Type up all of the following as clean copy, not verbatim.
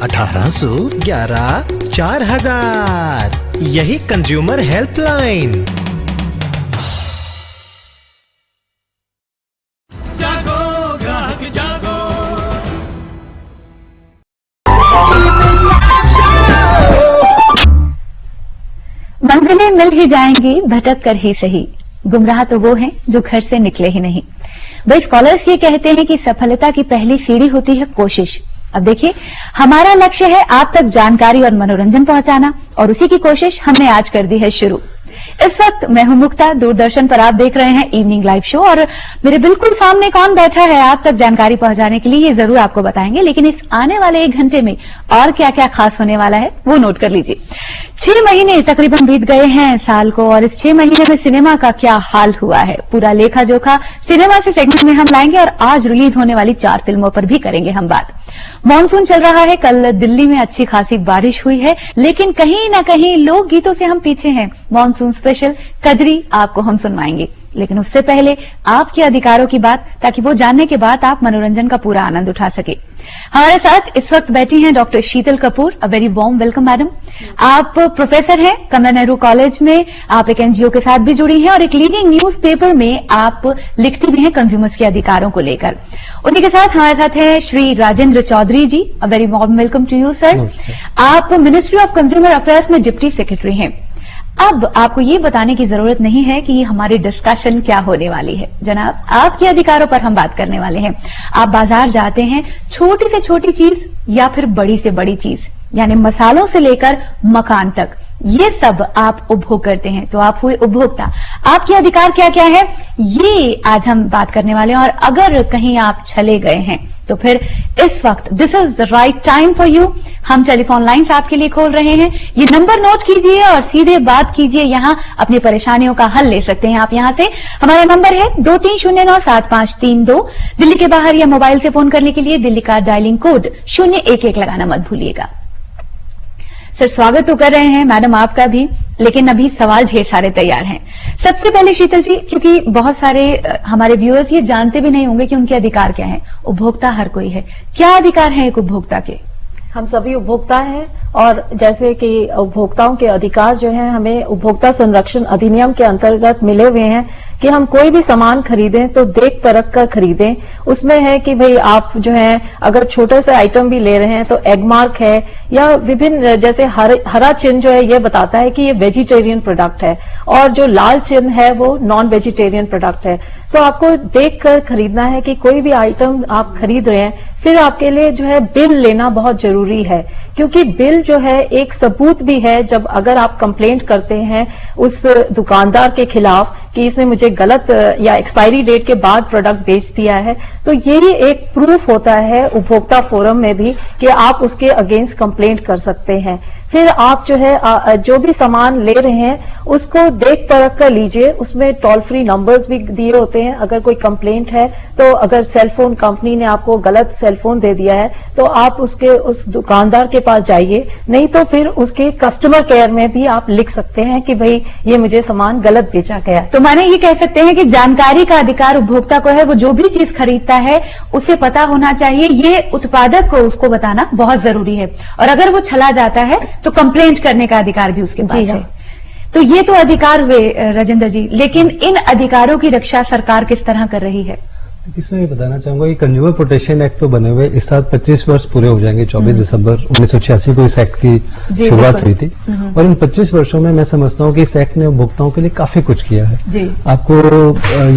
1811 4000। यही consumer helpline. जागो ग्राहक जागो। मंजिलें मिल ही जाएंगी भटक कर ही सही, गुमराह तो वो हैं जो घर से निकले ही नहीं। भाई स्कॉलर्स ये कहते हैं कि सफलता की पहली सीढ़ी होती है कोशिश। अब देखिए, हमारा लक्ष्य है आप तक जानकारी और मनोरंजन पहुंचाना, और उसी की कोशिश हमने आज कर दी है शुरू। इस वक्त मैं हूं मुक्ता, दूरदर्शन पर आप देख रहे हैं इवनिंग लाइव शो, और मेरे बिल्कुल सामने कौन बैठा है आप तक जानकारी पहुंचाने के लिए, ये जरूर आपको बताएंगे। लेकिन इस आने वाले 1 घंटे में और क्या क्या खास होने वाला है वो नोट कर लीजिए। 6 महीने तकरीबन बीत गए हैं साल को, और इस 6 महीने में सिनेमा का क्या हाल हुआ है, पूरा लेखा जोखा सिनेमा से सेगमेंट में हम लाएंगे, और आज रिलीज होने वाली 4 फिल्मों पर भी करेंगे हम बात। मॉनसून चल रहा है, कल दिल्ली में अच्छी खासी बारिश हुई है, लेकिन कहीं ना कहीं लोक गीतों से हम पीछे हैं। मॉनसून स्पेशल कजरी आपको हम सुनवाएंगे, लेकिन उससे पहले आपके अधिकारों की बात, ताकि वो जानने के बाद आप मनोरंजन का पूरा आनंद उठा सके। हमारे साथ इस वक्त बैठी हैं डॉक्टर शीतल कपूर। अ वेरी वार्म वेलकम मैडम। आप प्रोफेसर हैं कमला नेहरू कॉलेज में, आप एक एनजीओ के साथ भी जुड़ी हैं, और एक लीडिंग न्यूज़पेपर में आप लिखती भी हैं कंज्यूमर्स के अधिकारों को लेकर। उन्हीं के साथ हमारे साथ हैं Shri Rajendra Chaudhary ji. A very warm welcome to you sir. आप मिनिस्ट्री ऑफ कंज्यूमर अफेयर्स में डिप्टी सेक्रेटरी हैं। अब आपको ये बताने की जरूरत नहीं है कि हमारी डिस्कशन क्या होने वाली है जनाब, आपके अधिकारों पर हम बात करने वाले हैं। आप बाजार जाते हैं, छोटी से छोटी चीज या फिर बड़ी से बड़ी चीज, यानी मसालों से लेकर मकान तक, ये सब आप उपभोग करते हैं, तो आप हुए उपभोक्ता। आपके अधिकार क्या क्या है, ये आज हम बात करने वाले हैं। और अगर कहीं आप चले गए हैं तो फिर इस वक्त this is the right time for you. हम टेलीफोन लाइंस आपके लिए खोल रहे हैं, ये नंबर नोट कीजिए और सीधे बात कीजिए, यहां अपनी परेशानियों का हल ले सकते हैं आप यहां से। हमारा नंबर है 23097532। दिल्ली के बाहर या मोबाइल से फोन करने के लिए दिल्ली का डायलिंग कोड 011 लगाना मत भूलिएगा। सर स्वागत तो कर रहे हैं मैडम आपका भी, लेकिन अभी सवाल ढेर सारे तैयार हैं। सबसे पहले शीतल जी, क्योंकि बहुत सारे हमारे व्यूअर्स ये जानते भी नहीं होंगे कि उनके अधिकार क्या हैं। उपभोक्ता हर कोई है, क्या अधिकार है एक उपभोक्ता के? हम सभी उपभोक्ता हैं, और जैसे कि उपभोक्ताओं के अधिकार जो हैं हमें उपभोक्ता संरक्षण अधिनियम के अंतर्गत मिले हुए हैं कि हम कोई भी सामान खरीदें तो देख परख कर खरीदें। उसमें है कि भाई आप जो है अगर छोटे से आइटम भी ले रहे हैं तो एग मार्क है, या विभिन्न जैसे हरा चिन्ह जो है ये बताता है कि ये वेजिटेरियन प्रोडक्ट है, और जो लाल चिन्ह है वो नॉन वेजिटेरियन प्रोडक्ट है। तो आपको देख कर खरीदना है कि कोई भी आइटम आप खरीद रहे हैं, फिर आपके लिए जो है बिल लेना बहुत जरूरी है, क्योंकि बिल जो है एक सबूत भी है। जब अगर आप कंप्लेंट करते हैं उस दुकानदार के खिलाफ कि इसने मुझे गलत या एक्सपायरी डेट के बाद प्रोडक्ट बेच दिया है, तो यही एक प्रूफ होता है उपभोक्ता फोरम में भी कि आप उसके अगेंस्ट कंप्लेंट कर सकते हैं। फिर आप जो है जो भी सामान ले रहे हैं उसको देख परख कर लीजिए। उसमें टोल फ्री नंबर्स भी दिए होते हैं। अगर कोई कंप्लेंट है तो अगर सेलफोन कंपनी ने आपको गलत सेलफोन दे दिया है तो आप उस दुकानदार के पास जाइए, नहीं तो फिर उसके कस्टमर केयर में भी आप लिख सकते हैं कि भाई ये मुझे सामान गलत बेचा गया। तो माने ये कह सकते हैं कि जानकारी का अधिकार उपभोक्ता को है, वो जो भी चीज खरीदता है उसे पता होना चाहिए, ये उत्पादक को उसको बताना बहुत जरूरी है। और अगर वो चला जाता है तो कंप्लेंट करने का अधिकार भी उसके पास है। तो ये तो अधिकार हुए राजेंद्र जी, लेकिन इन अधिकारों की रक्षा सरकार किस तरह कर रही है? इसमें ये बताना चाहूंगा कि कंज्यूमर प्रोटेक्शन एक्ट तो बने हुए इस साल 25 वर्ष पूरे हो जाएंगे। 24 दिसंबर 1986 को इस एक्ट की शुरुआत हुई थी, और इन 25 वर्षों में मैं समझता हूँ कि इस एक्ट ने उपभोक्ताओं के लिए काफी कुछ किया है। आपको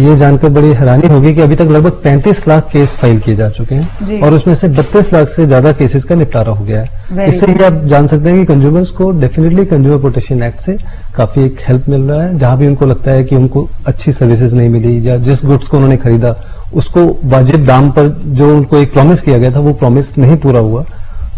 ये जानकर बड़ी हैरानी होगी कि अभी तक लगभग 35 लाख केस फाइल किए जा चुके हैं, और उसमें से 32 लाख से ज्यादा केसेस का निपटारा हो गया है। इससे ये आप जान सकते हैं कि कंज्यूमर्स को डेफिनेटली कंज्यूमर प्रोटेक्शन एक्ट से काफी एक हेल्प मिल रहा है। जहां भी उनको लगता है कि उनको अच्छी सर्विसेज नहीं मिली, या जिस गुड्स को उन्होंने खरीदा उसको वाजिब दाम पर जो उनको एक प्रॉमिस किया गया था वो प्रॉमिस नहीं पूरा हुआ,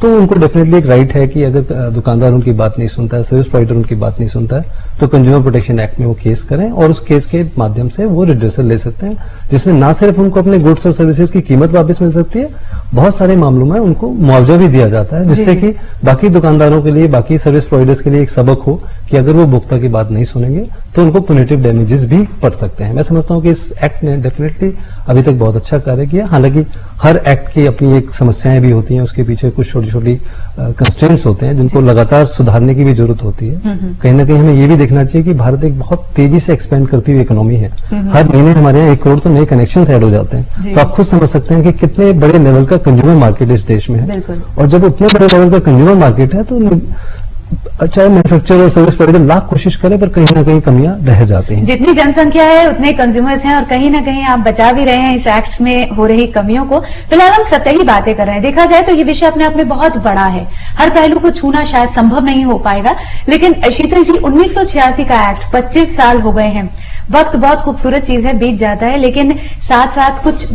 तो उनको डेफिनेटली एक राइट है कि अगर दुकानदार उनकी बात नहीं सुनता है, सर्विस प्रोवाइडर उनकी बात नहीं सुनता है, तो कंज्यूमर प्रोटेक्शन एक्ट में वो केस करें, और उस केस के माध्यम से वो रिड्रेसल ले सकते हैं, जिसमें ना सिर्फ उनको अपने गुड्स और सर्विसेज की कीमत वापस मिल सकती है, बहुत सारे मामलों में उनको मुआवजा भी दिया जाता है, जिससे कि बाकी दुकानदारों के लिए, बाकी सर्विस प्रोवाइडर्स के लिए एक सबक हो कि अगर वो उपभोक्ता की बात नहीं सुनेंगे तो उनको पुनिटिव डैमेजेस भी पड़ सकते हैं। मैं समझता हूं कि इस एक्ट ने डेफिनेटली अभी तक बहुत अच्छा कार्य किया। हालांकि हर एक्ट की अपनी एक समस्याएं भी होती हैं, उसके पीछे कुछ छोटी छोटी छोटी कंस्ट्रेंट्स होते हैं जिनको लगातार सुधारने की भी जरूरत होती है। कहीं ना कहीं हमें ये भी देखना चाहिए कि भारत एक बहुत तेजी से एक्सपेंड करती हुई इकोनॉमी है। हर महीने हमारे यहाँ 1 करोड़ तो नए कनेक्शन ऐड हो जाते हैं। तो आप खुद समझ सकते हैं कि कितने बड़े लेवल का कंज्यूमर मार्केट इस देश में है। और जब उतने बड़े लेवल का कंज्यूमर मार्केट है तो चाहे मैन्युफैक्चर और सर्विस प्रोवाइडर लाख कोशिश करें पर कहीं ना कहीं कमियां रह जाती हैं। जितनी जनसंख्या है उतने कंज्यूमर्स हैं और कहीं ना कहीं आप बचा भी रहे हैं इस एक्ट में हो रही कमियों को। फिलहाल हम सतही बातें कर रहे हैं। देखा जाए तो ये विषय अपने आप में बहुत बड़ा है, हर पहलू को छूना शायद संभव नहीं हो पाएगा। लेकिन शीतल जी, 1986 का एक्ट 25 साल हो गए हैं। वक्त बहुत खूबसूरत चीज है, बीत जाता है, लेकिन साथ साथ कुछ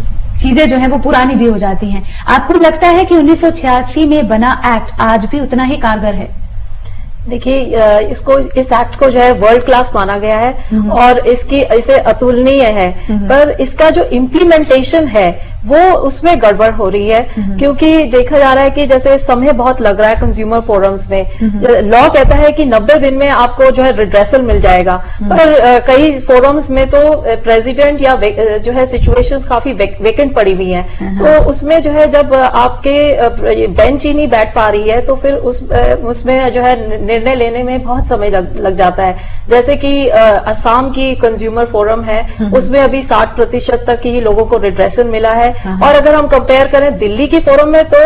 चीजें जो है वो पुरानी भी हो जाती हैं। आपको लगता है कि 1986 में बना एक्ट आज भी उतना ही कारगर है? देखिए, इस एक्ट को जो है वर्ल्ड क्लास माना गया है और इसे अतुलनीय है, पर इसका जो इम्प्लीमेंटेशन है वो उसमें गड़बड़ हो रही है। क्योंकि देखा जा रहा है कि जैसे समय बहुत लग रहा है कंज्यूमर फोरम्स में। लॉ कहता है कि 90 दिन में आपको जो है रिड्रेसल मिल जाएगा, पर कई फोरम्स में तो प्रेसिडेंट या जो है सिचुएशंस काफी वेकेंट पड़ी हुई हैं। तो उसमें जो है जब आपके बेंच ही नहीं बैठ पा रही है तो फिर उसमें जो है निर्णय लेने में बहुत समय लग जाता है। जैसे कि असम की कंज्यूमर फोरम है, उसमें अभी 60% तक ही लोगों को रिड्रेसल मिला है। और अगर हम कंपेयर करें दिल्ली की फोरम में तो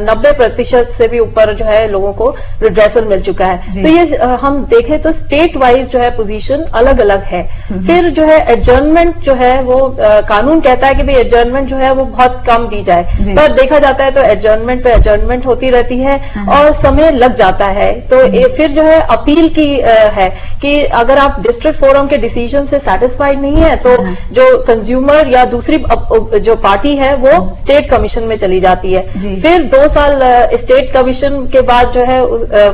90% से भी ऊपर जो है लोगों को रिड्रेसल मिल चुका है। तो ये हम देखें तो स्टेट वाइज जो है पोजीशन अलग अलग है। फिर जो है एडजर्नमेंट जो है वो कानून कहता है कि भाई एडजर्नमेंट जो है वो बहुत कम दी जाए, पर देखा जाता है तो एडजर्नमेंट पे एडजर्नमेंट होती रहती है और समय लग जाता है। तो फिर जो है अपील की है कि अगर आप डिस्ट्रिक्ट फोरम के डिसीजन से सेटिस्फाइड नहीं है तो जो कंज्यूमर या दूसरी जो पार्टी है वो स्टेट कमीशन में चली जाती है। फिर 2 साल स्टेट कमीशन के बाद जो है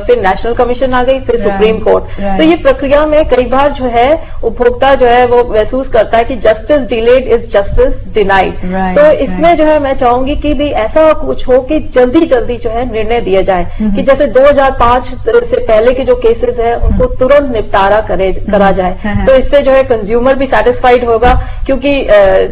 फिर नेशनल कमीशन आ गई, फिर सुप्रीम कोर्ट। तो ये प्रक्रिया में कई बार जो है उपभोक्ता जो है वो महसूस करता है कि justice delayed is justice denied. तो इसमें जो है मैं चाहूंगी कि भी ऐसा कुछ हो कि जल्दी जल्दी जो है निर्णय दिया जाए कि जैसे 2005 से पहले के जो केसेस है उनको तुरंत निपटारा करा जाए। तो इससे जो है कंज्यूमर भी सेटिस्फाइड होगा, क्योंकि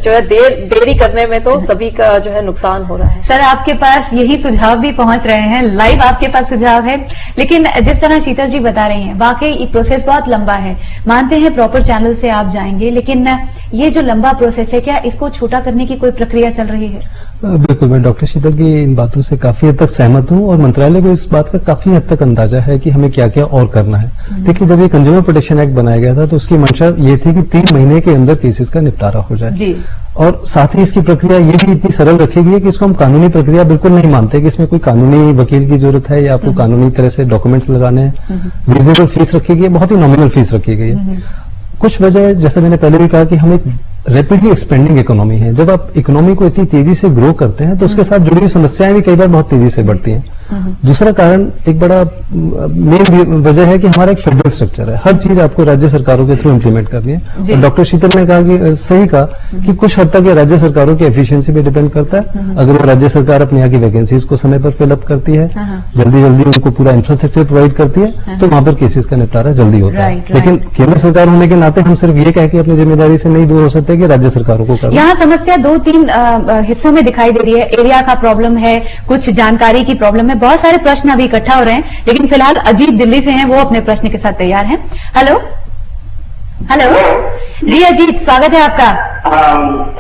जो है देरी करने में तो सभी का जो है नुकसान हो रहा है। सर, आपके पास यही सुझाव भी पहुंच रहे हैं, लाइव आपके पास सुझाव है। लेकिन जिस तरह शीतल जी बता रही हैं, वाकई ये प्रोसेस बहुत लंबा है। मानते हैं प्रॉपर चैनल से आप जाएंगे, लेकिन ये जो लंबा प्रोसेस है, क्या इसको छोटा करने की कोई प्रक्रिया चल रही है? बिल्कुल, मैं डॉक्टर शीतल की इन बातों से काफी हद तक सहमत हूं और मंत्रालय को इस बात का काफी हद तक अंदाजा है कि हमें क्या क्या और करना है। देखिए, जब ये कंज्यूमर प्रोटेक्शन एक्ट बनाया गया था तो उसकी मंशा ये थी कि 3 महीने के अंदर केसेस का निपटारा हो जाए जी। और साथ ही इसकी प्रक्रिया ये भी इतनी सरल रखी गई है कि इसको हम कानूनी प्रक्रिया बिल्कुल नहीं मानते कि इसमें कोई कानूनी वकील की जरूरत है या आपको कानूनी तरह से डॉक्यूमेंट्स लगाने हैं। रीजनेबल फीस रखी गई है, बहुत ही नॉमिनल फीस रखी गई है। कुछ वजह, जैसे मैंने पहले भी कहा कि हम एक रैपिडली एक्सपेंडिंग इकोनॉमी है। जब आप इकोनॉमी को इतनी तेजी से ग्रो करते हैं तो उसके साथ जुड़ी हुई समस्याएं भी कई बार बहुत तेजी से बढ़ती हैं। दूसरा कारण, एक बड़ा मेन वजह है कि हमारा एक फेडरल स्ट्रक्चर है। हर चीज आपको राज्य सरकारों के थ्रू इंप्लीमेंट करनी है। और डॉक्टर शीतल ने कहा कि सही कहा कि कुछ हद तक ये राज्य सरकारों की एफिशिएंसी पे डिपेंड करता है। अगर वो राज्य सरकार अपने यहाँ की वैकेंसीज को समय पर फिलअप करती है, जल्दी जल्दी उनको पूरा इंफ्रास्ट्रक्चर प्रोवाइड करती है, तो वहां पर केसेस का निपटारा जल्दी होता है। लेकिन केंद्र सरकार होने के नाते हम सिर्फ ये कह के अपनी जिम्मेदारी से नहीं दूर हो सकते कि राज्य सरकारों को करना। यहाँ समस्या 2-3 हिस्सों में दिखाई दे रही है। एरिया का प्रॉब्लम है, कुछ जानकारी की प्रॉब्लम है, बहुत सारे प्रश्न अभी इकट्ठा हो रहे हैं। लेकिन फिलहाल अजीत दिल्ली से हैं, वो अपने प्रश्न के साथ तैयार हैं। हेलो हेलो जी अजीत, स्वागत है आपका।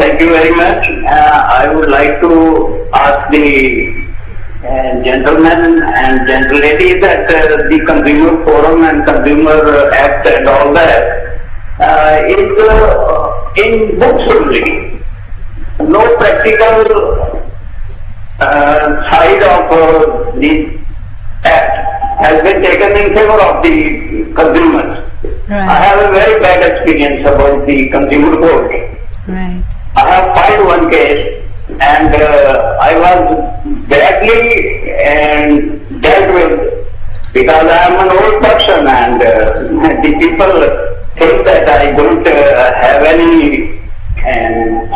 Thank you very much. I would like to ask the gentlemen and gentle ladies that the Consumer Forum and Consumer Act and all that is in books only. No practical side of the act has been taken in favor of the consumers. Right. I have a very bad experience about the Consumer Court. Right. I have filed one case and I was badly dealt with because I am an old person and the people think that I don't have any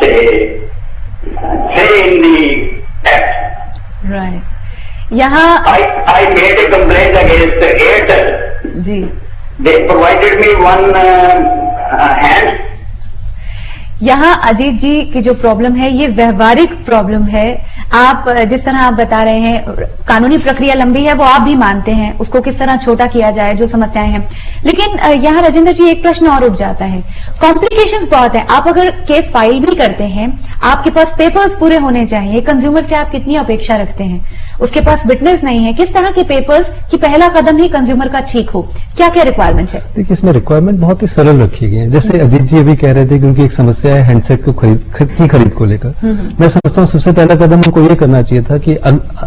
say in the act. Right. यहाँ I made a complaint against Airtel. जी. They provided me one hand. यहाँ अजीत जी की जो problem है ये व्यवहारिक problem है। आप जिस तरह आप बता रहे हैं कानूनी प्रक्रिया लंबी है, वो आप भी मानते हैं, उसको किस तरह छोटा किया जाए जो समस्याएं हैं। लेकिन यहाँ राजेंद्र जी एक प्रश्न और उठ जाता है, कॉम्प्लिकेशंस बहुत है। आप अगर केस फाइल भी करते हैं, आपके पास पेपर्स पूरे होने चाहिए। कंज्यूमर से आप कितनी अपेक्षा रखते हैं? उसके पास विटनेस नहीं है। किस तरह के पेपर्स की पहला कदम ही कंज्यूमर का ठीक हो, क्या क्या रिक्वायरमेंट है? देखिए, इसमें रिक्वायरमेंट बहुत ही सरल रखी गई है। जैसे अजीत जी अभी कह रहे थे, क्योंकि एक समस्या है हैंडसेट को खरीद को लेकर। मैं समझता हूँ सबसे पहला कदम उनको ये करना चाहिए था कि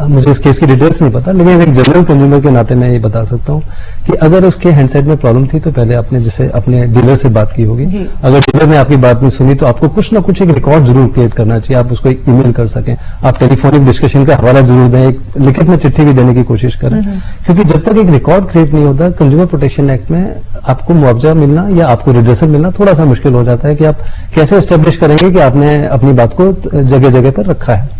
मुझे इस केस की डिटेल्स नहीं पता, लेकिन एक जनरल कंज्यूमर के नाते मैं ये बता सकता हूँ कि अगर उसके हैंडसेट में प्रॉब्लम थी तो पहले आपने जैसे अपने डीलर से बात की होगी। अगर डीलर ने आपकी बात नहीं सुनी तो आपको कुछ ना कुछ एक रिकॉर्ड जरूर क्रिएट करना चाहिए। आप उसको एक ईमेल कर सकें, आप टेलीफोनिक डिस्कशन का हवाला जरूर दें, एक लिखित में चिट्ठी भी देने की कोशिश करें। क्योंकि जब तक एक रिकॉर्ड क्रिएट नहीं होता, कंज्यूमर प्रोटेक्शन एक्ट में आपको मुआवजा मिलना या आपको रिड्रेसल मिलना थोड़ा सा मुश्किल हो जाता है कि आप कैसे एस्टेब्लिश करेंगे कि आपने अपनी बात को जगह जगह पर रखा है।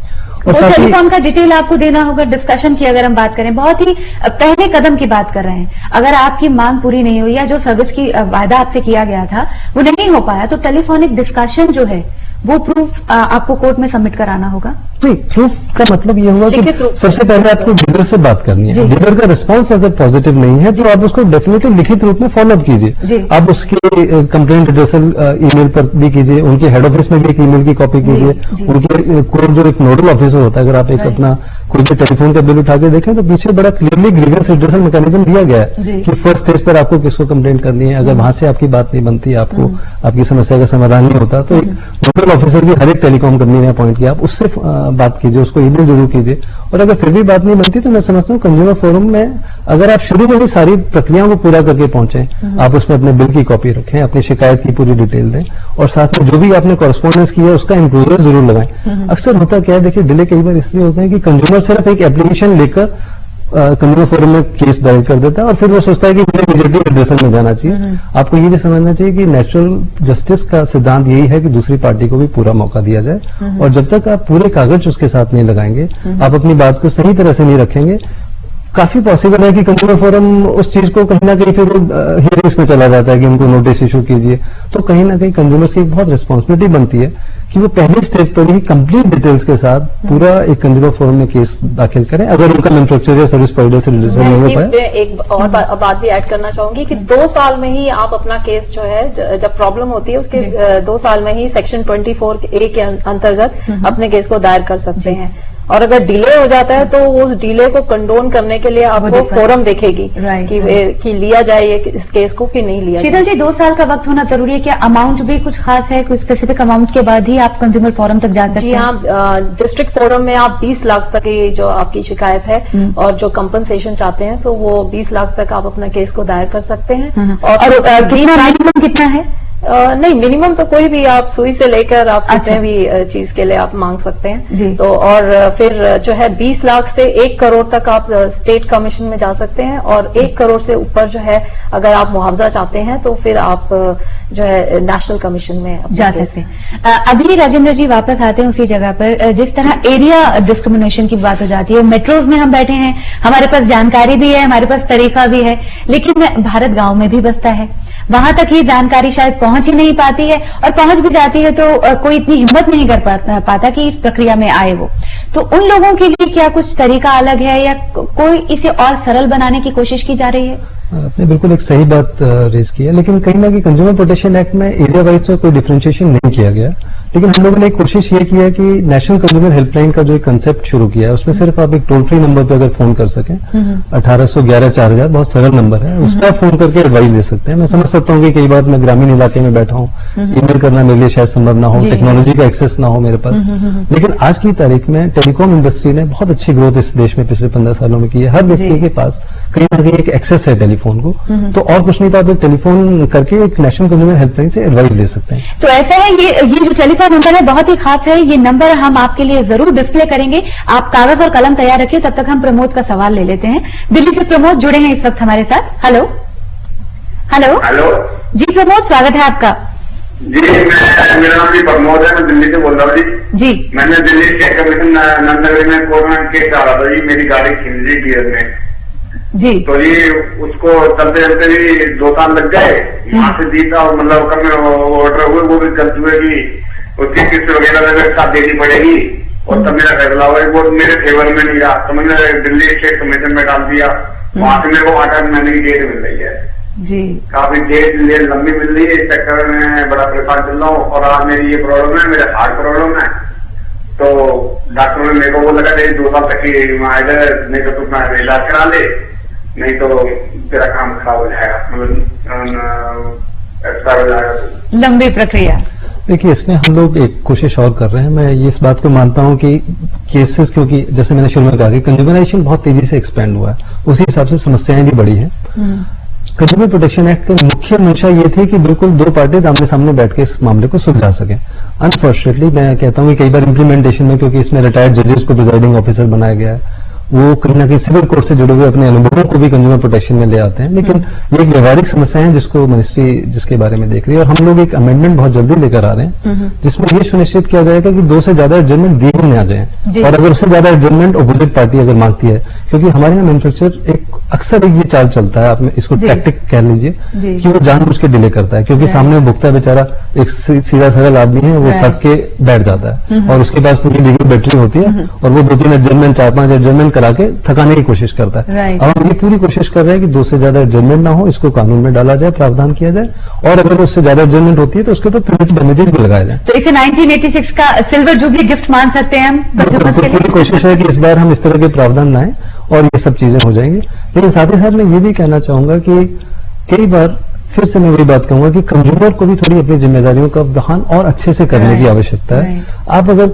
और टेलीफोन का डिटेल आपको देना होगा। डिस्कशन की अगर हम बात करें, बहुत ही पहले कदम की बात कर रहे हैं, अगर आपकी मांग पूरी नहीं हुई या जो सर्विस की वायदा आपसे किया गया था वो नहीं हो पाया, तो टेलीफोनिक डिस्कशन जो है वो प्रूफ आपको कोर्ट में सबमिट कराना होगा। नहीं, प्रूफ का मतलब ये होगा कि सबसे पहले आपको डीलर से बात करनी है। डीलर का रिस्पांस अगर पॉजिटिव नहीं है तो आप उसको डेफिनेटली लिखित रूप में फॉलोअप कीजिए। आप उसकी कंप्लेंट रिड्रेसल ईमेल पर भी कीजिए, उनके हेड ऑफिस में भी एक ईमेल की कॉपी कीजिए। उनके कोर्ट जो एक नोडल ऑफिसर होता है, अगर आप एक अपना कोई भी टेलीफोन का बिल उठा के देखें तो पीछे बड़ा क्लियरली ग्रीवेंस रिड्रेसल मैकेनिज्म दिया गया है कि फर्स्ट स्टेज पर आपको किसको कंप्लेंट करनी है। अगर वहां से आपकी बात नहीं बनती, आपको आपकी समस्या का समाधान नहीं होता, तो एक नोडल ऑफिसर भी हर एक टेलीकॉम कंपनी ने अपॉइंट किया, आप उससे बात कीजिए, उसको ईमेल जरूर कीजिए। और अगर फिर भी बात नहीं बनती तो मैं समझता हूँ कंज्यूमर फोरम में अगर आप शुरू में ही सारी प्रक्रियाओं को पूरा करके पहुंचे, आप उसमें अपने बिल की कॉपी रखें, अपनी शिकायत की पूरी डिटेल दें और साथ में जो भी आपने कॉरेस्पॉन्डेंस की है उसका इंक्लूजर जरूर लगाएं। अक्सर होता क्या है, देखिए डिले कई बार इसलिए होते हैं कि कंज्यूमर सिर्फ एक एप्लीकेशन लेकर कंज्यूमर फोरम में केस दायर कर देता है और फिर वो सोचता है कि मुझे इमीडिएटली रिड्रेसल में जाना चाहिए। आपको ये भी समझना चाहिए कि नेचुरल जस्टिस का सिद्धांत यही है कि दूसरी पार्टी को भी पूरा मौका दिया जाए और जब तक आप पूरे कागज उसके साथ नहीं लगाएंगे, आप अपनी बात को सही तरह से नहीं रखेंगे, काफी पॉसिबल है कि कंज्यूमर फोरम उस चीज को कहीं ना कहीं फिर हियरिंग्स में चला जाता है कि उनको नोटिस इशू कीजिए। तो कहीं ना कहीं कंज्यूमर्स की एक बहुत रिस्पॉन्सिबिलिटी बनती है कि वो पहले स्टेज पर ही कंप्लीट डिटेल्स के साथ पूरा एक कंज्यूमर फोरम में केस दाखिल करें। अगर उनका मैन्युफैक्चरर या सर्विस प्रोवाइडर से रिलेशन नहीं हो पाए। एक और बात भी ऐड करना चाहूंगी कि 2 साल में ही आप अपना केस जो है, जब प्रॉब्लम होती है उसके 2 साल में ही सेक्शन 24A के अंतर्गत अपने केस को दायर कर सकते हैं। और अगर डिले हो जाता है तो उस डिले को कंडोन करने के लिए आपको फोरम देखेगी कि लिया जाए इस केस को कि नहीं लिया। शीतल जी, 2 साल का वक्त होना जरूरी है। क्या अमाउंट भी कुछ खास है? कुछ स्पेसिफिक अमाउंट के बाद ही आप कंज्यूमर फोरम तक जा सकते हैं? जी हाँ, डिस्ट्रिक्ट फोरम में आप 20 लाख तक की जो आपकी शिकायत है और जो कंपनसेशन चाहते हैं तो वो 20 लाख तक आप अपना केस को दायर कर सकते हैं। और मिनिमम कितना है? नहीं, मिनिमम तो कोई भी आप सुई से लेकर आप कितने भी चीज के लिए आप मांग सकते हैं जी। तो और फिर जो है 20 लाख से 1 करोड़ तक आप स्टेट कमीशन में जा सकते हैं और 1 करोड़ से ऊपर जो है अगर आप मुआवजा चाहते हैं तो फिर आप जो है नेशनल कमीशन में जा सकते हैं। अभी राजेंद्र जी वापस आते हैं उसी जगह पर, जिस तरह एरिया डिस्क्रिमिनेशन की बात हो जाती है। मेट्रोज में हम बैठे हैं, हमारे पास जानकारी भी है, हमारे पास तरीका भी है, लेकिन भारत गांव में भी बसता है। वहां तक ये जानकारी शायद पहुंच ही नहीं पाती है और पहुंच भी जाती है तो कोई इतनी हिम्मत नहीं कर पाता कि इस प्रक्रिया में आए वो। तो उन लोगों के लिए क्या कुछ तरीका अलग है या कोई इसे और सरल बनाने की कोशिश की जा रही है? आपने बिल्कुल एक सही बात रेज की है, लेकिन कहीं ना कहीं कंज्यूमर प्रोटेक्शन एक्ट में एरिया वाइज तो कोई डिफरेंशिएशन नहीं किया गया। लेकिन हम लोगों ने एक कोशिश ये की है कि नेशनल कंज्यूमर हेल्पलाइन का जो एक कंसेप्ट शुरू किया है उसमें सिर्फ आप एक टोल फ्री नंबर पर अगर फोन कर सकें, 1811-4000 बहुत सरल नंबर है, उस पर आप फोन करके एडवाइस ले सकते हैं। मैं समझ सकता हूँ कि कई बार मैं ग्रामीण इलाके में बैठा हूँ, ईमेल करना मेरे लिए शायद संभव ना हो, टेक्नोलॉजी का एक्सेस ना हो मेरे पास, लेकिन आज की तारीख में टेलीकॉम इंडस्ट्री ने बहुत अच्छी ग्रोथ इस देश में पिछले 15 सालों में की है। हर व्यक्ति के पास कहीं ना कहीं एक एक्सेस है टेलीफोन को, तो और कुछ नहीं तो आप एक टेलीफोन करके एक नेशनल कंज्यूमर हेल्पलाइन से एडवाइस ले सकते हैं। तो ऐसा है, ये जो टेलीफोन नंबर है बहुत ही खास है। ये नंबर हम आपके लिए जरूर डिस्प्ले करेंगे, आप कागज और कलम तैयार रखिए। तब तक हम प्रमोद का सवाल ले लेते हैं। दिल्ली से प्रमोद जुड़े हैं इस वक्त हमारे साथ। हेलो हेलो हेलो जी प्रमोद, स्वागत है आपका। जी, मेरा नाम जी प्रमोद है, मैं दिल्ली से बोल रहा हूँ जी। मैंने दिल्ली स्टेट कमीशन नंदनगर में कोर्ट केस आ रहा था जी, मेरी गाड़ी खींच दी गियर में जी। तो जी उसको चलते चलते भी 2 साल लग गए। वहां से जीता और मतलब कम ऑर्डर हुए, वो भी गलती हुए कि उसकी किस्त वगैरह साथ देनी पड़ेगी और तब मेरा फैसला हुआ वो मेरे फेवर में नहीं रहा, तो मैंने दिल्ली स्टेट कमीशन में डाल दिया। वहां से मेरे को 8 महीने की डेट मिल रही है जी। काफी डेट लंबी मिल रही है। इस चक्कर में बड़ा परेशान चल रहा हूँ। और आज मेरी ये प्रॉब्लम है, मेरा हार्ट प्रॉब्लम है। तो डॉक्टर ने मेरे को वो लगा 2 साल तक की आएगा, नहीं तो तू अपना इलाज करा ले, नहीं तो तेरा काम खराब हो जाएगा, एक्सपायर हो जाएगा। लंबी प्रक्रिया। देखिए, इसमें हम लोग एक कोशिश और कर रहे हैं। मैं इस बात को मानता हूं कि केसेस, क्योंकि जैसे मैंने शुरू में कहा कि कंज्यूमराइजेशन बहुत तेजी से एक्सपेंड हुआ है, उसी हिसाब से समस्याएं भी बढ़ी हैं। कंज्यूमर प्रोटेक्शन एक्ट का मुख्य मंशा ये थी कि बिल्कुल 2 पार्टीज आमने सामने बैठ के इस मामले को सुलझा सकें। अनफॉर्चुनेटली मैं कहता हूं कि कई बार इंप्लीमेंटेशन में, क्योंकि इसमें रिटायर्ड जजेस को प्रिजाइडिंग ऑफिसर बनाया गया है, वो कहीं ना कहीं सिविल कोर्ट से जुड़े हुए अपने अनुभवों को भी कंज्यूमर प्रोटेक्शन में ले आते हैं। लेकिन ये एक व्यवहारिक समस्या है जिसको मिनिस्ट्री जिसके बारे में देख रही है। और हम लोग एक अमेंडमेंट बहुत जल्दी लेकर आ रहे हैं जिसमें ये सुनिश्चित किया जाएगा कि 2 से ज्यादा एडजमेंट दिए ही ना जाए। और अगर उससे ज्यादा एडजमेंट अपोजिट पार्टी अगर मांगती है, क्योंकि हमारे यहाँ मैन्युफैक्चर एक अक्सर एक ये चाल चलता है, आप इसको टैक्टिक कह लीजिए, कि वो जानबूझ के डिले करता है, क्योंकि सामने भुगता बेचारा एक सीधा सरल आदमी है, वो थक के बैठ जाता है और उसके पास पूरी लीगल बैटरी होती है और वो 2-3 एडजमेंट 4-5 एडजमेंट करा के थकाने की कोशिश करता है। अब हम ये पूरी कोशिश कर रहे हैं कि 2 से ज्यादा एडजमेंट ना हो, इसको कानून में डाला जाए, प्रावधान किया जाए, और अगर उससे ज्यादा एडजमेंट होती है तो उसके ऊपर प्यूनिटिव डैमेजेस भी लगाए जाए। तो इसे 1986 का सिल्वर जुबली गिफ्ट मान सकते हैं हम। पूरी कोशिश है कि इस बार हम इस तरह के प्रावधान लाएं और ये सब चीजें हो जाएंगी। लेकिन साथ ही साथ मैं ये भी कहना चाहूंगा कि कई बार फिर से मैं वही बात कहूंगा कि कंज्यूमर को भी थोड़ी अपनी जिम्मेदारियों का वहन और अच्छे से करने की आवश्यकता है। आप अगर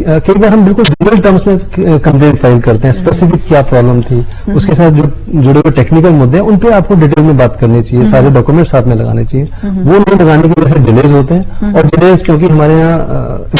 कई बार हम बिल्कुल जनरल टर्म्स में कंप्लेंट फाइल करते हैं, स्पेसिफिक क्या प्रॉब्लम थी, उसके साथ जुड़े हुए टेक्निकल मुद्दे हैं, उन पे आपको डिटेल में बात करनी चाहिए, सारे डॉक्यूमेंट साथ में लगाने चाहिए। वो नहीं लगाने की वजह से डिलेज होते हैं। और डिलेज क्योंकि हमारे यहाँ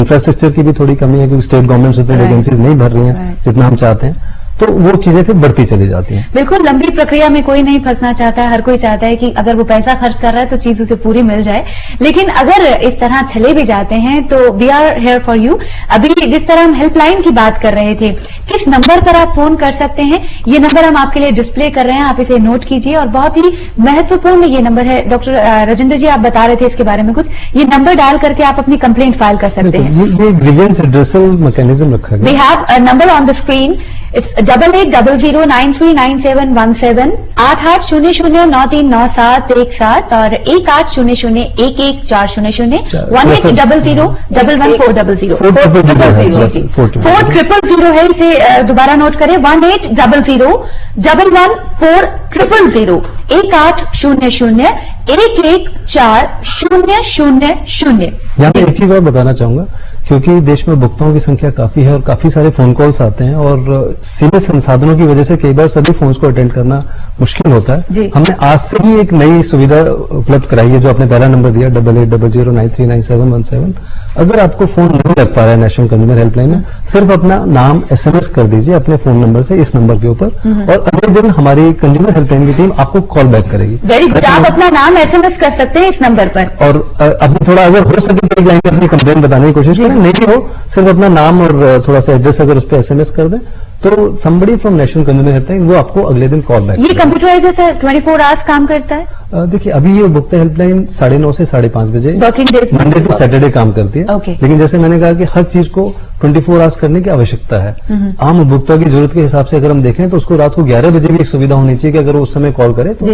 इंफ्रास्ट्रक्चर की भी थोड़ी कमी है, क्योंकि स्टेट गवर्नमेंट उतनी वैकेंसीज नहीं भर रही हैं जितना हम चाहते हैं, तो वो चीजें फिर बढ़ती चली जाती हैं। बिल्कुल, लंबी प्रक्रिया में कोई नहीं फंसना चाहता है। हर कोई चाहता है कि अगर वो पैसा खर्च कर रहा है तो चीज उसे पूरी मिल जाए। लेकिन अगर इस तरह चले भी जाते हैं तो we are here for you. अभी जिस तरह हम हेल्पलाइन की बात कर रहे थे, किस नंबर पर आप फोन कर सकते हैं, ये नंबर हम आपके लिए डिस्प्ले कर रहे हैं, आप इसे नोट कीजिए। और बहुत ही महत्वपूर्ण ये नंबर है। डॉक्टर राजेंद्र जी, आप बता रहे थे इसके बारे में कुछ, ये नंबर डाल करके आप अपनी कंप्लेंट फाइल कर सकते हैं। ये ग्रीवेंस एड्रेसल मैकेनिज्म रखा गया। We have a number on the screen, it's 8800939717 8800939717 और 1800111400 1800111400 4000 है। इसे दोबारा नोट करें, 1800111400 1800111400। यहाँ पे एक चीज और बताना चाहूंगा, क्योंकि देश में उपभोक्ताओं की संख्या काफी है और काफी सारे फोन कॉल्स आते हैं और सीमित संसाधनों की वजह से कई बार सभी फोन्स को अटेंड करना मुश्किल होता है। हमने आज से ही एक नई सुविधा उपलब्ध कराई है, जो आपने पहला नंबर दिया 8800939717। अगर आपको फोन नहीं लग पा रहा है नेशनल कंज्यूमर हेल्पलाइन में, सिर्फ अपना नाम SMS कर दीजिए अपने फोन नंबर से इस नंबर के ऊपर, और अगले दिन हमारी कंज्यूमर हेल्पलाइन की टीम आपको कॉल बैक करेगी। वेरी गुड, आप अपना नाम SMS कर सकते हैं इस नंबर पर। और अभी थोड़ा अगर हो सके तो एक लाइन में अपनी कंप्लेंट बताने की कोशिश करें, नहीं भी हो सिर्फ अपना नाम और थोड़ा सा एड्रेस अगर उस पर SMS कर दें तो somebody from national consumer helpline वो आपको अगले दिन कॉल बैक। ये कंप्यूटराइज है, 24 आवर्स काम करता है। देखिए, अभी ये उपभोक्ता हेल्पलाइन 9:30 से 5:30 बजे working days Monday to Saturday काम करती है। लेकिन जैसे मैंने कहा कि हर चीज को 24 आवर्स करने की आवश्यकता है। आम उपभोक्ता की जरूरत के हिसाब से अगर हम देखें तो उसको रात को 11 बजे भी एक सुविधा होनी चाहिए कि अगर वो उस समय कॉल करे तो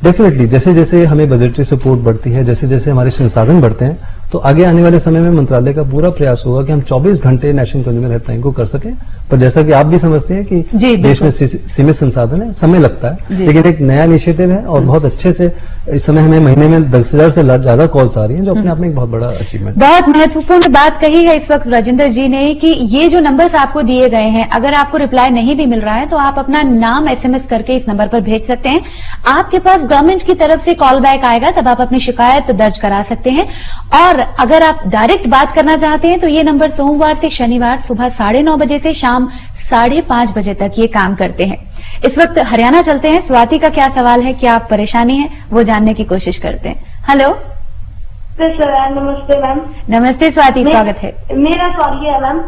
डेफिनेटली जैसे जैसे हमें बजटरी सपोर्ट बढ़ती है, जैसे जैसे हमारे संसाधन बढ़ते हैं, तो आगे आने वाले समय में मंत्रालय का पूरा प्रयास होगा कि हम 24 घंटे नेशनल कंज्यूमर हेल्पलाइन को कर सकें। पर जैसा कि आप भी समझते हैं कि देश में सीमित संसाधन है, समय लगता है, लेकिन एक नया इनिशिएटिव है और बहुत अच्छे से इस समय हमें महीने में 10,000 से ज्यादा कॉल्स आ रही हैं, जो अपने आप में एक बहुत बड़ा अचीवमेंट। बहुत महत्वपूर्ण बात कही है इस वक्त राजेंद्र जी ने कि ये जो नंबर्स आपको दिए गए हैं, अगर आपको रिप्लाई नहीं भी मिल रहा है तो आप अपना नाम SMS करके इस नंबर पर भेज सकते हैं। आपके पास गवर्नमेंट की तरफ से कॉल बैक आएगा, तब आप अपनी शिकायत दर्ज करा सकते हैं। और अगर आप डायरेक्ट बात करना चाहते हैं तो ये नंबर सोमवार से शनिवार सुबह 9:30 बजे से शाम 5:30 बजे तक ये काम करते हैं। इस वक्त हरियाणा चलते हैं। स्वाति का क्या सवाल है, क्या परेशानी है, वो जानने की कोशिश करते हैं। हेलो नमस्ते मैम। नमस्ते स्वाति, स्वागत है। मेरा सवाल ये है मैम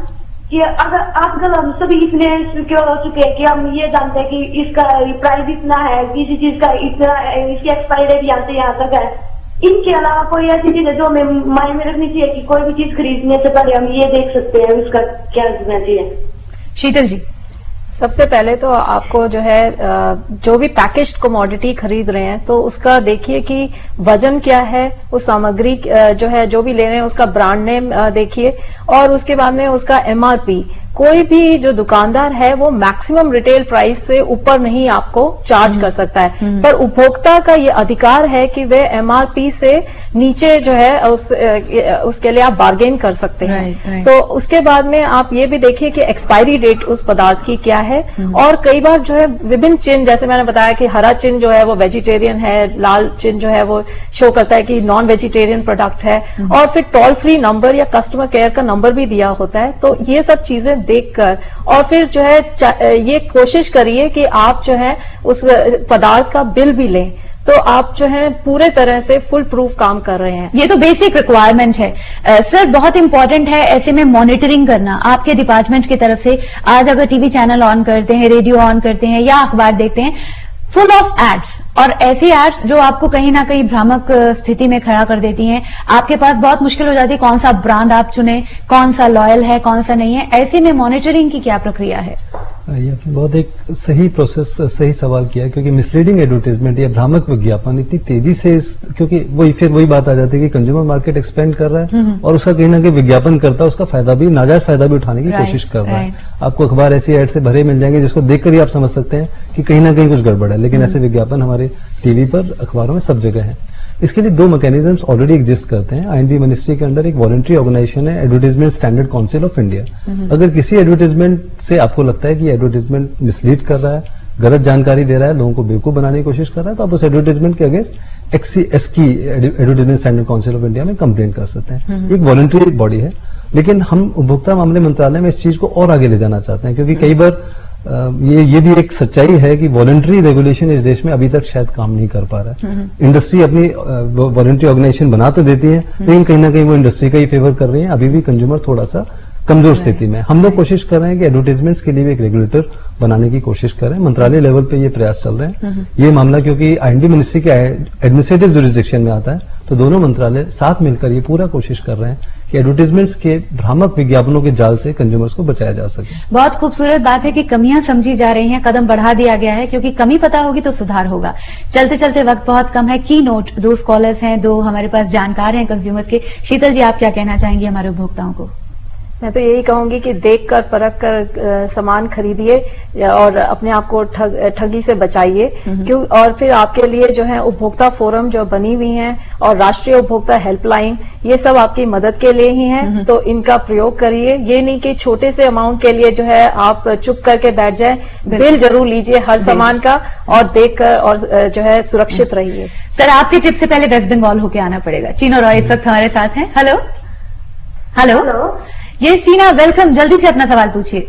कि अगर आजकल हम सभी इतने सिक्योर हो चुके हैं कि हम ये जानते हैं कि इसका प्राइस इतना है, किसी चीज का इतना, इसकी एक्सपायरी डेट यहाँ से यहाँ तक है, इनके अलावा कोई ऐसी चीज है जो हमें माइंड में रखनी चाहिए कि कोई भी चीज खरीदने से पहले हम ये देख सकते हैं इसका क्या होना चाहिए? शीतल जी। सबसे पहले तो आपको जो है जो भी पैकेज्ड कमोडिटी खरीद रहे हैं तो उसका देखिए कि वजन क्या है, उस सामग्री जो है जो भी ले रहे हैं उसका ब्रांड नेम देखिए, और उसके बाद में उसका एमआरपी। कोई भी जो दुकानदार है वो मैक्सिमम रिटेल प्राइस से ऊपर नहीं आपको चार्ज कर सकता है, पर उपभोक्ता का ये अधिकार है कि वे एमआरपी से नीचे जो है उसके लिए आप बार्गेन कर सकते हैं। तो उसके बाद में आप ये भी देखिए कि एक्सपायरी डेट उस पदार्थ की क्या है, और कई बार जो है विभिन्न चिन्ह, जैसे मैंने बताया कि हरा चिन्ह जो है वो वेजिटेरियन है, लाल चिन्ह जो है वो शो करता है कि नॉन वेजिटेरियन प्रोडक्ट है, और फिर टोल फ्री नंबर या कस्टमर केयर का नंबर भी दिया होता है। तो ये सब चीजें देखकर और फिर जो है ये कोशिश करिए कि आप जो है उस पदार्थ का बिल भी लें, तो आप जो है पूरे तरह से फुल प्रूफ काम कर रहे हैं। ये तो बेसिक रिक्वायरमेंट है। सर बहुत इंपॉर्टेंट है ऐसे में मॉनिटरिंग करना आपके डिपार्टमेंट की तरफ से। आज अगर टीवी चैनल ऑन करते हैं, रेडियो ऑन करते हैं या अखबार देखते हैं, फुल ऑफ एड्स, और ऐसी एड्स जो आपको कहीं ना कहीं भ्रामक स्थिति में खड़ा कर देती हैं। आपके पास बहुत मुश्किल हो जाती है कौन सा ब्रांड आप चुने, कौन सा लॉयल है, कौन सा नहीं है। ऐसे में मॉनिटरिंग की क्या प्रक्रिया है? ये आपने बहुत एक सही प्रोसेस, सही सवाल किया है, क्योंकि मिसलीडिंग एडवर्टाइजमेंट या भ्रामक विज्ञापन इतनी तेजी से क्योंकि वही बात आ जाती है कि कंज्यूमर मार्केट एक्सपेंड कर रहा है और उसका कहीं ना कहीं विज्ञापन करता है, उसका फायदा भी, नाजायज फायदा भी उठाने की कोशिश कर रहा है। आपको अखबार ऐसी एड से भरे मिल जाएंगे जिसको देखकर ही आप समझ सकते हैं कि कहीं ना कहीं कुछ गड़बड़ है, लेकिन ऐसे विज्ञापन हमारे टीवी पर, अखबारों में सब जगह है। इसके लिए दो मैकेनिज्म्स ऑलरेडी एग्जिस्ट करते हैं। आईएनबी मिनिस्ट्री के अंडर एक वॉलंटरी ऑर्गेनाइजेशन है, advertisement standard council of India. अगर किसी एडवर्टाइजमेट से आपको लगता है कि एडवर्टाइजमेंट मिसलीड कर रहा है, गलत जानकारी दे रहा है, लोगों को बेवकूफ बनाने की कोशिश कर रहा है, तो आप उस एडवर्टाइजमेंट के अगेंस्ट एक्सकी advertisement standard council of India में कंप्लेंट कर सकते हैं। एक वॉलंटरी बॉडी है, लेकिन हम उपभोक्ता मामले मंत्रालय में इस चीज को और आगे ले जाना चाहते हैं, क्योंकि कई बार ये भी एक सच्चाई है कि वॉलंटरी रेगुलेशन इस देश में अभी तक शायद काम नहीं कर पा रहा है। इंडस्ट्री अपनी वॉलंटरी ऑर्गेनाइजेशन बना तो देती है, लेकिन कहीं ना कहीं वो इंडस्ट्री का ही फेवर कर रही है। अभी भी कंज्यूमर थोड़ा सा कमजोर स्थिति में। हम लोग कोशिश कर रहे हैं कि एडवर्टाइजमेंट्स के लिए भी एक रेगुलेटर बनाने की कोशिश कर रहे हैं। मंत्रालय लेवल पे ये प्रयास चल रहे हैं। ये मामला क्योंकि आईएनबी मिनिस्ट्री के एडमिनिस्ट्रेटिव जुरिसडिक्शन में आता है, तो दोनों मंत्रालय साथ मिलकर ये पूरा कोशिश कर रहे हैं कि एडवर्टाइजमेंट्स के भ्रामक विज्ञापनों के जाल से कंज्यूमर्स को बचाया जा सके। बहुत खूबसूरत बात है कि कमियां समझी जा रही हैं, कदम बढ़ा दिया गया है, क्योंकि कमी पता होगी तो सुधार होगा। चलते चलते वक्त बहुत कम है। की नोट, दो स्कॉलर्स हैं, दो हमारे पास जानकार हैं कंज्यूमर्स के। शीतल जी, आप क्या कहना चाहेंगे हमारे उपभोक्ताओं को? मैं तो यही कहूंगी कि देखकर परख कर सामान खरीदिए और अपने आप को ठगी से बचाइए। क्यों? और फिर आपके लिए जो है उपभोक्ता फोरम जो बनी हुई हैं और राष्ट्रीय उपभोक्ता हेल्पलाइन, ये सब आपकी मदद के लिए ही हैं, तो इनका प्रयोग करिए। ये नहीं कि छोटे से अमाउंट के लिए जो है आप चुप करके बैठ जाएं। बिल जरूर लीजिए हर सामान का और देखकर और जो है सुरक्षित रहिए। सर, आपके ट्रिप से पहले वेस्ट बंगाल होके आना पड़ेगा। चीनो रॉय इस वक्त हमारे साथ हैं। हेलो हेलो, ये टीना, वेलकम। जल्दी से अपना सवाल पूछिए।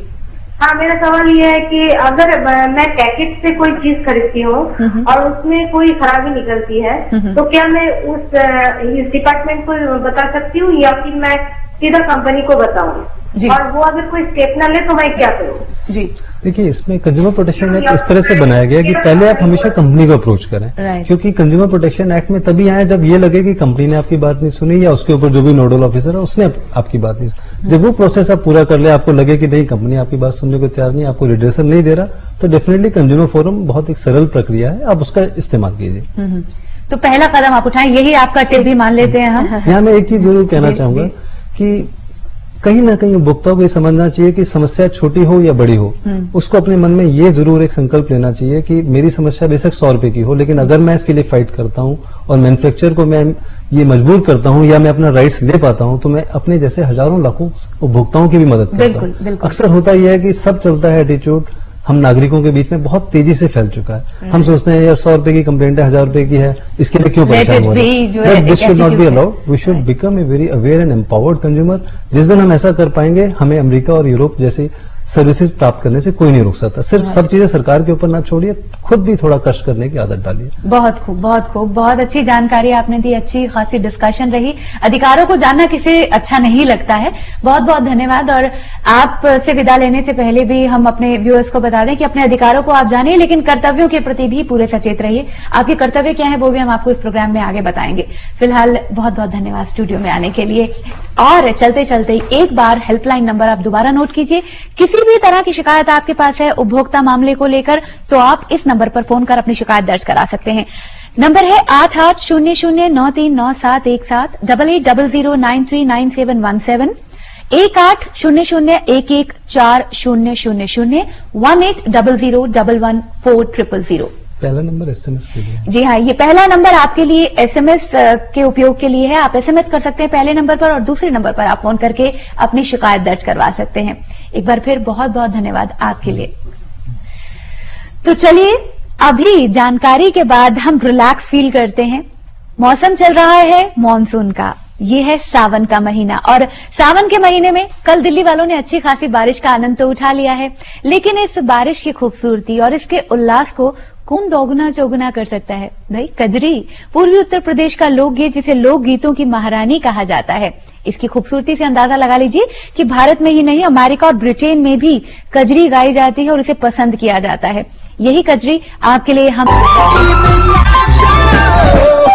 हाँ, मेरा सवाल ये है कि अगर मैं पैकेट से कोई चीज खरीदती हूँ और उसमें कोई खराबी निकलती है, तो क्या मैं इस डिपार्टमेंट को बता सकती हूँ या फिर मैं सीधा कंपनी को बताऊँ? और वो अगर कोई स्टेप न ले तो मैं क्या करूँ? जी देखिए, इसमें कंज्यूमर प्रोटेक्शन एक्ट इस तरह से बनाया गया कि पहले आप हमेशा कंपनी को अप्रोच करें, क्योंकि कंज्यूमर प्रोटेक्शन एक्ट में तभी आया जब ये लगे कि कंपनी ने आपकी बात नहीं सुनी या उसके ऊपर जो भी नोडल ऑफिसर है उसने आपकी बात नहीं सुनी। जब वो प्रोसेस आप पूरा कर ले, आपको लगे कि नहीं कंपनी आपकी बात सुनने को तैयार नहीं, आपको रिड्रेसल नहीं दे रहा, तो डेफिनेटली कंज्यूमर फोरम बहुत एक सरल प्रक्रिया है, आप उसका इस्तेमाल कीजिए। तो पहला कदम आप उठाएं, यही आपका टिप भी मान लेते हैं हम। यहाँ मैं एक चीज जरूर कहना चाहूंगा कि कहीं ना कहीं उपभोक्ताओं को ये समझना चाहिए कि समस्या छोटी हो या बड़ी हो, उसको अपने मन में ये जरूर एक संकल्प लेना चाहिए कि मेरी समस्या बेशक 100 रुपए की हो, लेकिन अगर मैं इसके लिए फाइट करता हूं और मैन्युफैक्चरर को मैं ये मजबूर करता हूं या मैं अपना राइट्स ले पाता हूं, तो मैं अपने जैसे हजारों लाखों उपभोक्ताओं की भी मदद करता हूं। अक्सर होता यह है कि सब चलता है एटीट्यूड हम नागरिकों के बीच में बहुत तेजी से फैल चुका है। हम सोचते हैं यार 100 रुपए की कंप्लेंट है, 1000 रुपए की है, इसके लिए क्यों परेशान हो रहे हैं? This should not be allowed. We should become a very aware and empowered consumer. जिस दिन हम ऐसा कर पाएंगे, हमें अमेरिका और यूरोप जैसी सर्विसेज प्राप्त करने से कोई नहीं रोक सकता। सिर्फ सब चीजें सरकार के ऊपर ना छोड़िए, खुद भी थोड़ा कष्ट करने की आदत डालिए। बहुत खूब, बहुत खूब, बहुत अच्छी जानकारी आपने दी, अच्छी खासी डिस्कशन रही। अधिकारों को जानना किसे अच्छा नहीं लगता है। बहुत बहुत धन्यवाद। और आप से विदा लेने से पहले भी हम अपने व्यूअर्स को बता दें कि अपने अधिकारों को आप जानिए, लेकिन कर्तव्यों के प्रति भी पूरे सचेत रहिए। आपके कर्तव्य क्या है वो भी हम आपको इस प्रोग्राम में आगे बताएंगे। फिलहाल बहुत बहुत धन्यवाद स्टूडियो में आने के लिए। और चलते चलते एक बार हेल्पलाइन नंबर आप दोबारा नोट कीजिए। किसी भी तरह की शिकायत आपके पास है उपभोक्ता मामले को लेकर, तो आप इस नंबर पर फोन कर अपनी शिकायत दर्ज करा सकते हैं। नंबर है 8800939717, 8800939717, 1800114000, 1800114400। पहला नंबर एसएमएस के लिए। जी हाँ, ये पहला नंबर आपके लिए एसएमएस के उपयोग के लिए है। आप एसएमएस कर सकते हैं पहले नंबर पर, और दूसरे नंबर पर आप फोन करके अपनी शिकायत दर्ज करवा सकते हैं। एक बार फिर बहुत बहुत धन्यवाद आपके लिए। तो चलिए, अभी जानकारी के बाद हम रिलैक्स फील करते हैं। मौसम चल रहा है मॉनसून का, ये है सावन का महीना, और सावन के महीने में कल दिल्ली वालों ने अच्छी खासी बारिश का आनंद तो उठा लिया है, लेकिन इस बारिश की खूबसूरती और इसके उल्लास को कौन दोगुना चौगुना कर सकता है? भाई कजरी, पूर्वी उत्तर प्रदेश का लोकगीत, जिसे लोक गीतों की महारानी कहा जाता है। इसकी खूबसूरती से अंदाजा लगा लीजिए कि भारत में ही नहीं, अमेरिका और ब्रिटेन में भी कजरी गाई जाती है और इसे पसंद किया जाता है। यही कजरी आपके लिए हम